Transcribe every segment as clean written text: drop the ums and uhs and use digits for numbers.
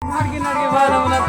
नाटकी नाटकी बारा मला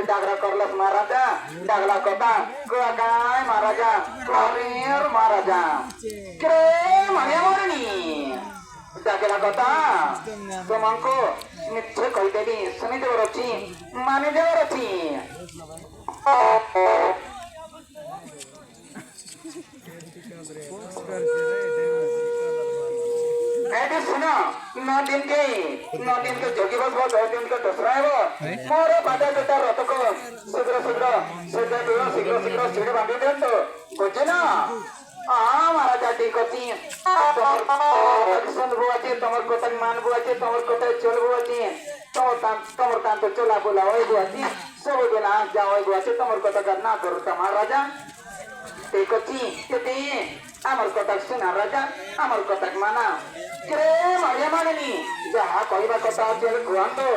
डागरा करलस महाराजा डागला कथा काय महाराजा करेर महाराजा क्रे म्हणे मरणी डागला कथा तुमको निश्चय कहिदेवी सुनी देवर अछि मानि देवर अछि ऐसे सुनो 9 दिन के जोगी बस 10 दिन के दसरा है मोर बाटा बेटा रत को शीघ्र सीढ़े बांधी दे तो बुझे ना महाराजा ठीक अछि सुन बुआची तमर कोतक मान बुआची तमर कोतक चल बुआची तमर तान तो चला बोला ओए बुआची सब दिन आ जाओ बुआची तमर कोतक ना करू त महाराजा ठीक अछि ते आमर कोतक सुना राजा आमर कोतक माना क्रे मारिया मागनी जहा कहिबा कथा चल कुआंतो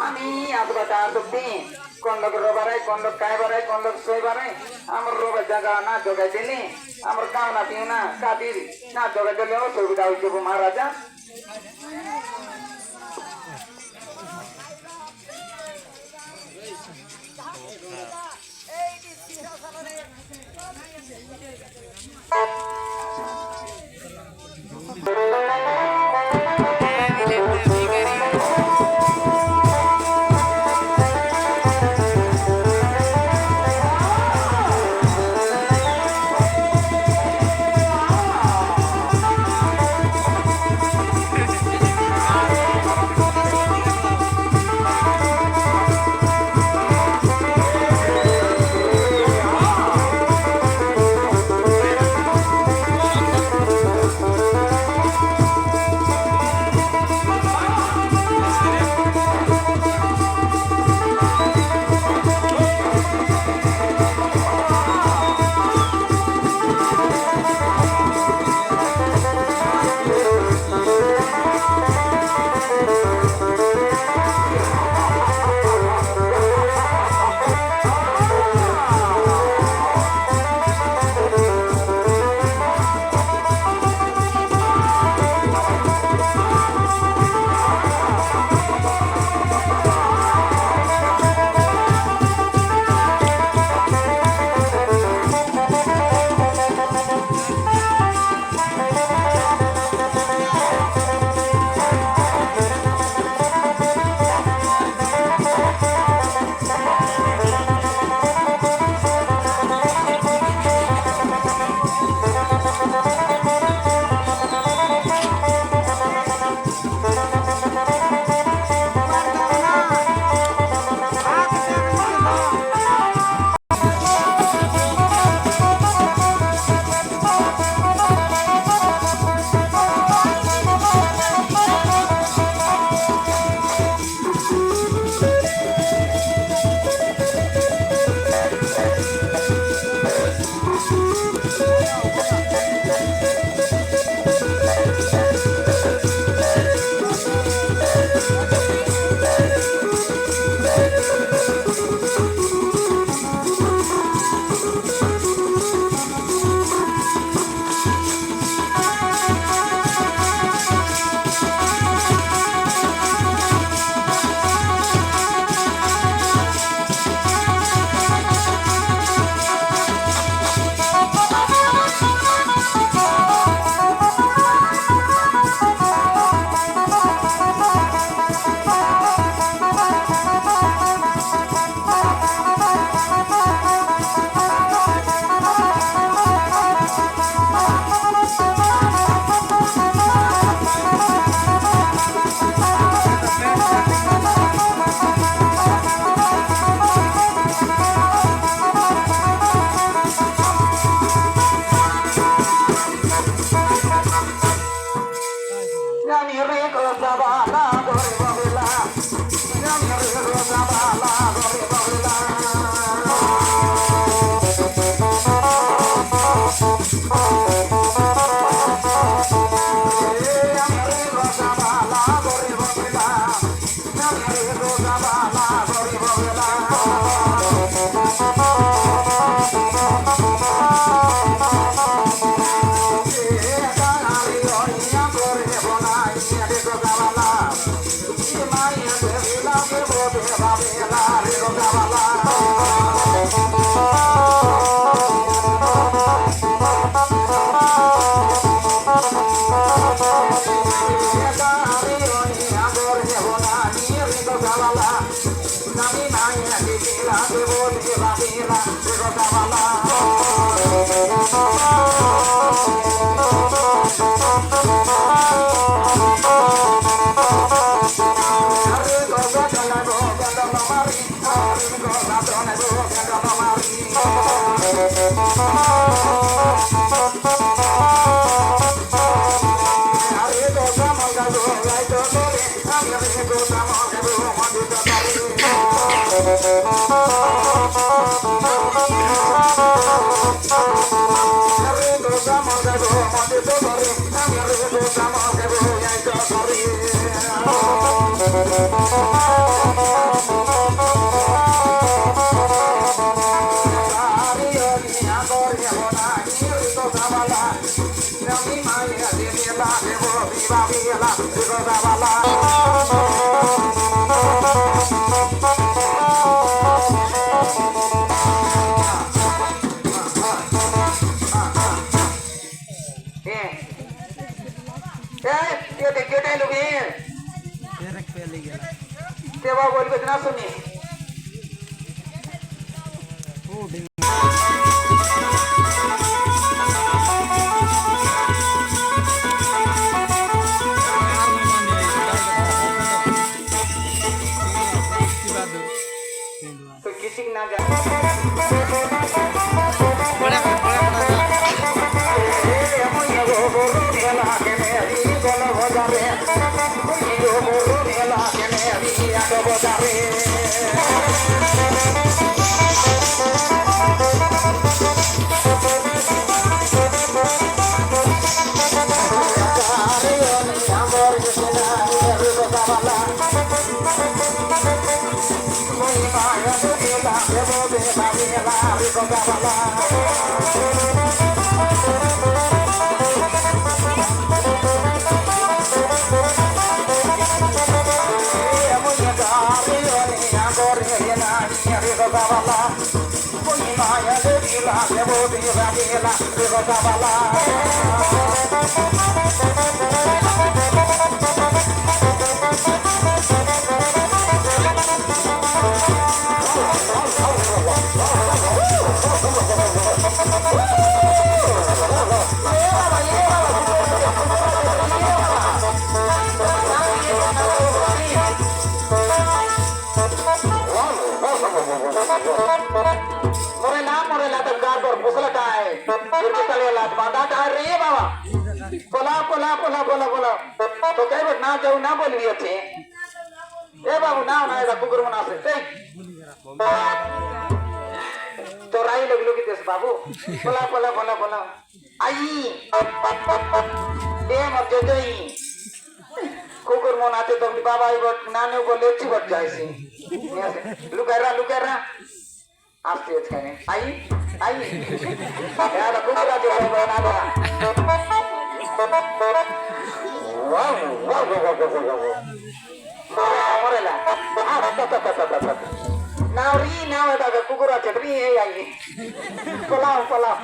आमी आज बता सकते कोन लोग रोबारे कोन लोग काय बारे कोन लोग सोई बारे आमर रोबा जगह ना जोगाई देली आमर काम ना पिउना खातिर ना जोगाई देले ओ सुविधा होइबो महाराजा तेव्हा बोलबेच ना तुम्ही तो किसी ना जा मोरेला तर गाडवर पुसलं काय तळेला बांधा काय रे बाबा बोला बोला बोला बोला बोला तो काय बघ नाव जाऊ ना बोलवी अच्छे ए बाबू नाव नाही कुकर म्हणून असेल ते तो राही लगलो की तेस बाबू बोला बोला बोला बोला आई दे मत जोई कुकर म्हणून आते तो बाबा आई बट नाने को लेची बट जायसी लुकेरा आस्तेच काय आई आई याला कुकरा जो बनाला मोरेला नावरी नाव आहे का कुकरा चटरी आहे आई पलाव पलाव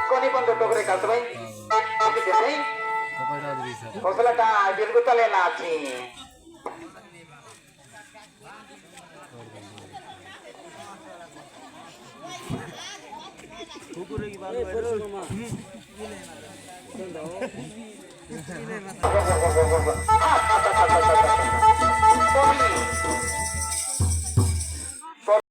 कोणी पण तो टोकरे काढतो बाई हौसला का बिलगुतलेला आची कुकुरे की बात करो मां